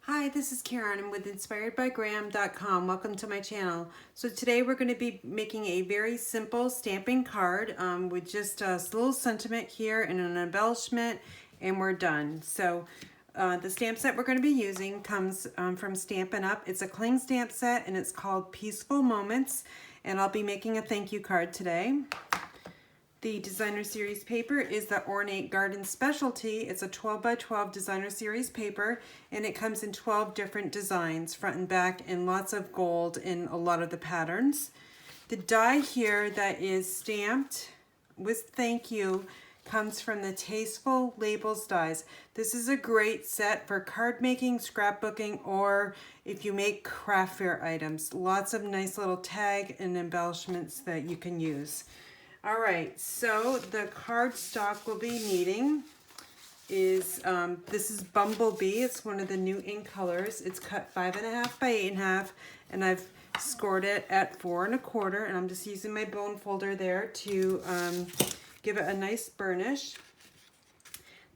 Hi, this is Karen. I'm with inspiredbygram.com. Welcome to my channel. So today we're going to be making a very simple stamping card with just a little sentiment here and an embellishment, and we're done. So the stamp set we're going to be using comes from Stampin' Up. It's a cling stamp set and it's called Peaceful Moments, and I'll be making a thank you card today. The designer series paper is the Ornate Garden Specialty. It's a 12 by 12 designer series paper, and it comes in 12 different designs, front and back, and lots of gold in a lot of the patterns. The die here that is stamped with thank you comes from the Tasteful Labels dies. This is a great set for card making, scrapbooking, or if you make craft fair items. Lots of nice little tag and embellishments that you can use. All right, so the cardstock we'll be needing is, this is Bumblebee. It's one of the new ink colors. It's cut 5.5 by 8.5, and I've scored it at 4 1/4, and I'm just using my bone folder there to give it a nice burnish.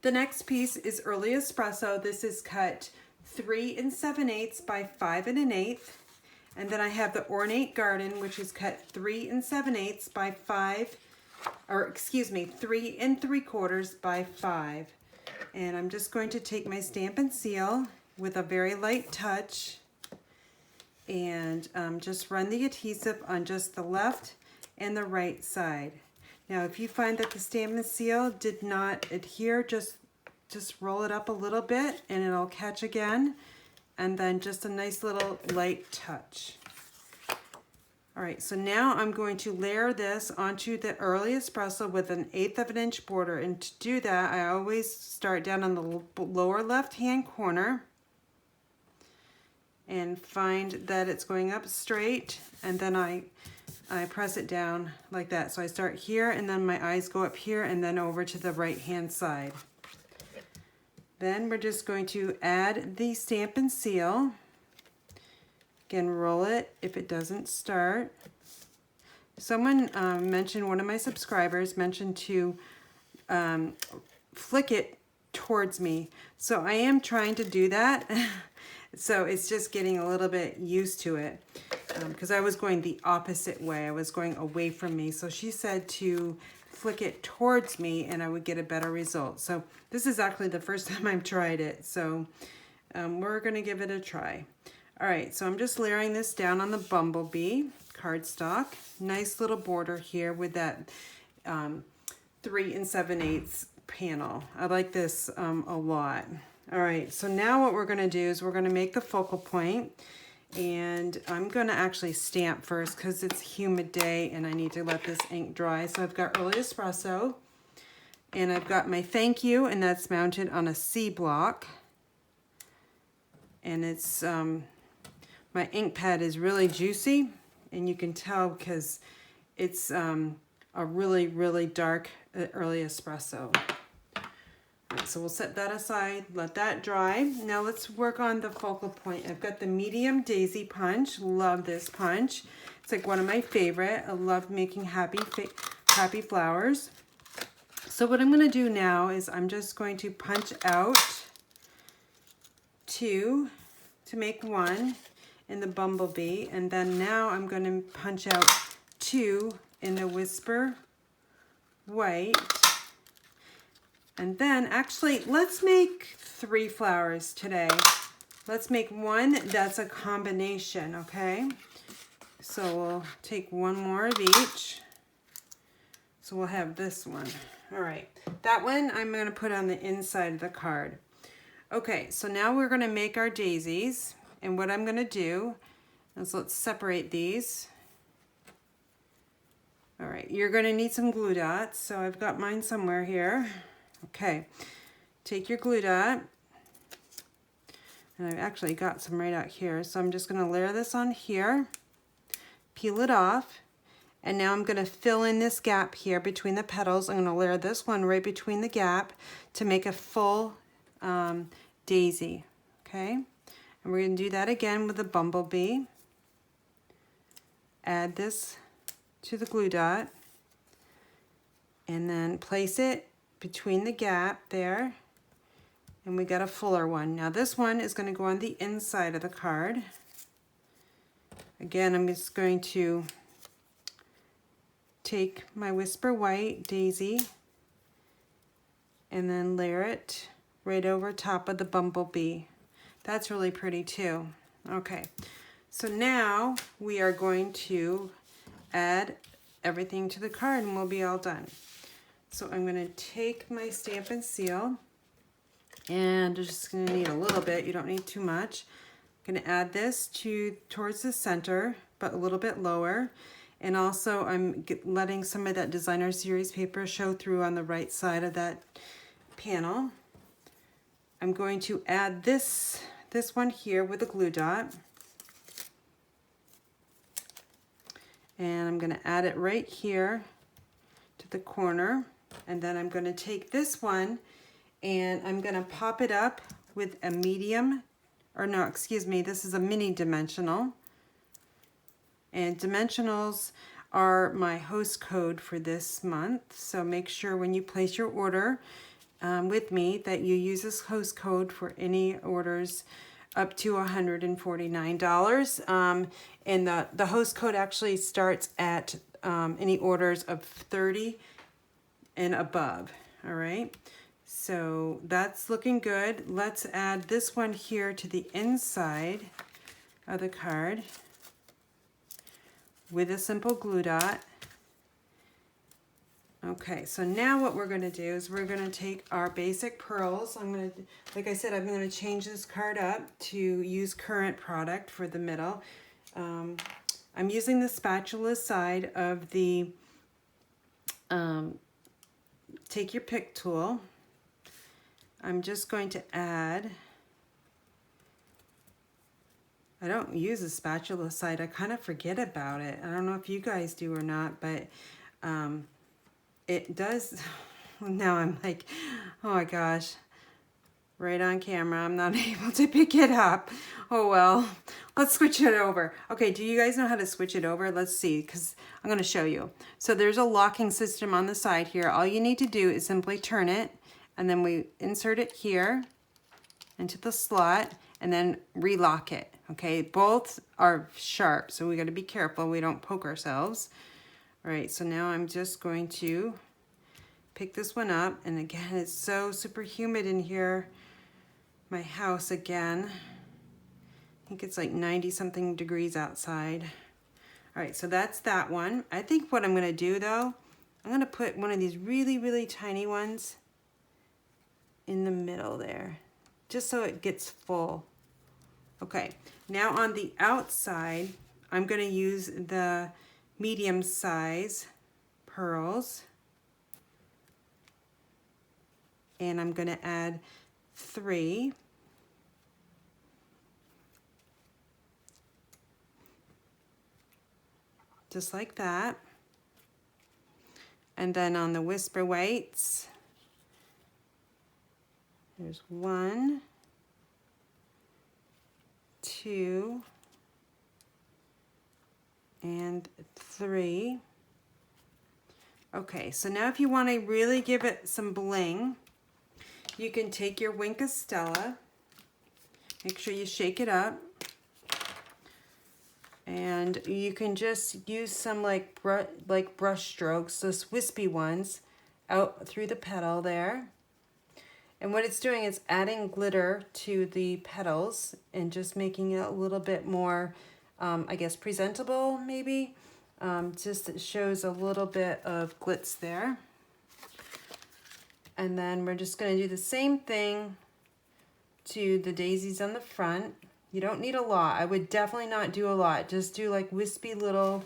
The next piece is Early Espresso. This is cut 3 7/8 by 5 1/8. And then I have the Ornate Garden, which is cut 3 7/8 by 3 3/4 by 5. And I'm just going to take my Stampin' Seal with a very light touch and just run the adhesive on just the left and the right side. Now, if you find that the Stampin' Seal did not adhere, just roll it up a little bit and it'll catch again. And then just a nice little light touch. All right, so now I'm going to layer this onto the Early Espresso with an 1/8 of an inch border. And to do that, I always start down on the lower left-hand corner and find that it's going up straight, and then I press it down like that. So I start here, and then my eyes go up here, and then over to the right-hand side. Then we're just going to add the Stampin' Seal. Again, roll it if it doesn't start. Someone mentioned, one of my subscribers mentioned to flick it towards me. So I am trying to do that. So it's just getting a little bit used to it because I was going the opposite way. I was going away from me. So she said to flick it towards me and I would get a better result. So this is actually the first time I've tried it. So we're going to give it a try. All right, so I'm just layering this down on the Bumblebee cardstock. Nice little border here with that 3 7/8 panel. I like this a lot. All right, so now what we're going to do is we're going to make the focal point. And I'm going to actually stamp first because it's a humid day and I need to let this ink dry. So I've got Early Espresso and I've got my thank you, and that's mounted on a C block. And it's, my ink pad is really juicy, and you can tell because it's a really, really dark Early Espresso. So we'll set that aside, let that dry. Now let's work on the focal point. I've got the medium daisy punch. Love this punch. It's like one of my favorite. I love making happy flowers. So what I'm going to do now is I'm just going to punch out 2 to make 1 in the Bumblebee, and then now I'm going to punch out 2 in the Whisper White. And then, actually, let's make 3 flowers today. Let's make 1 that's a combination, okay? So we'll take 1 more of each. So we'll have this one. All right, that one I'm going to put on the inside of the card. Okay, so now we're going to make our daisies. And what I'm going to do is let's separate these. All right, you're going to need some glue dots. So I've got mine somewhere here. Okay, take your glue dot, and I've actually got some right out here, so I'm just going to layer this on here, peel it off, and now I'm going to fill in this gap here between the petals. I'm going to layer this one right between the gap to make a full daisy, okay? And we're going to do that again with the Bumblebee. Add this to the glue dot, and then place it between the gap there, And we got a fuller one. Now this one is going to go on the inside of the card. Again, I'm just going to take my Whisper White daisy and then layer it right over top of the Bumblebee. That's really pretty too. Okay, so now we are going to add everything to the card and we'll be all done. So I'm going to take my Stampin' Seal, and just going to need a little bit. You don't need too much. I'm going to add this towards the center, but a little bit lower. And also I'm letting some of that Designer Series paper show through on the right side of that panel. I'm going to add this one here with a glue dot. And I'm going to add it right here to the corner. And then I'm going to take this one and I'm going to pop it up with a medium, or no, excuse me, this is a mini dimensional. And dimensionals are my host code for this month. So make sure when you place your order with me that you use this host code for any orders up to $149. And the host code actually starts at any orders of 30 and above. All right, so that's looking good. Let's add this one here to the inside of the card with a simple glue dot. Okay, so now what we're going to do is we're going to take our basic pearls. I'm going to, like I said, I'm going to change this card up to use current product for the middle. I'm using the spatula side of the take your pick tool. I'm just going to add, I don't use a spatula side. I kind of forget about it. I don't know if you guys do or not, but it does. Now I'm like, oh my gosh, right on camera, I'm not able to pick it up. Oh well, let's switch it over. Okay, do you guys know how to switch it over? Let's see, because I'm going to show you. So there's a locking system on the side here. All you need to do is simply turn it, and then we insert it here into the slot, and then relock it. Okay, both are sharp, so we got to be careful we don't poke ourselves. All right, so now I'm just going to pick this one up, and again, it's so super humid in here. My house again. I think it's like 90 something degrees outside. All right, so that's that one. I think what I'm gonna do though, I'm gonna put one of these really, really tiny ones in the middle there, just so it gets full. Okay, now on the outside, I'm gonna use the medium size pearls, and I'm gonna add 3. Just like that. And then on the Whisper Whites, there's 1, 2, and 3. Okay, so now if you want to really give it some bling, you can take your Wink of Stella, make sure you shake it up, and you can just use some like brush strokes, those wispy ones, out through the petal there. And what it's doing is adding glitter to the petals and just making it a little bit more, I guess, presentable maybe. Just it shows a little bit of glitz there. And then we're just going to do the same thing to the daisies on the front. You don't need a lot. I would definitely not do a lot. Just do like wispy little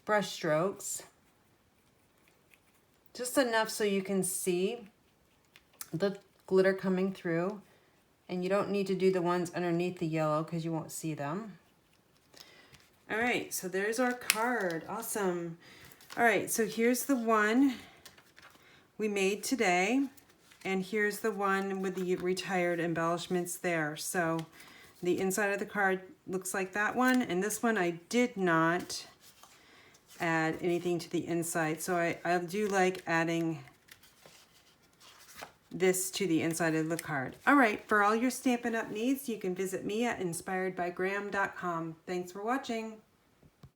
brush strokes. Just enough so you can see the glitter coming through. And you don't need to do the ones underneath the yellow because you won't see them. All right, so there's our card. Awesome. All right, so here's the one we made today. And here's the one with the retired embellishments there. So the inside of the card looks like that one, and this one I did not add anything to the inside. So I do like adding this to the inside of the card. All right, for all your Stampin' Up! Needs, you can visit me at inspiredbygraham.com. Thanks for watching.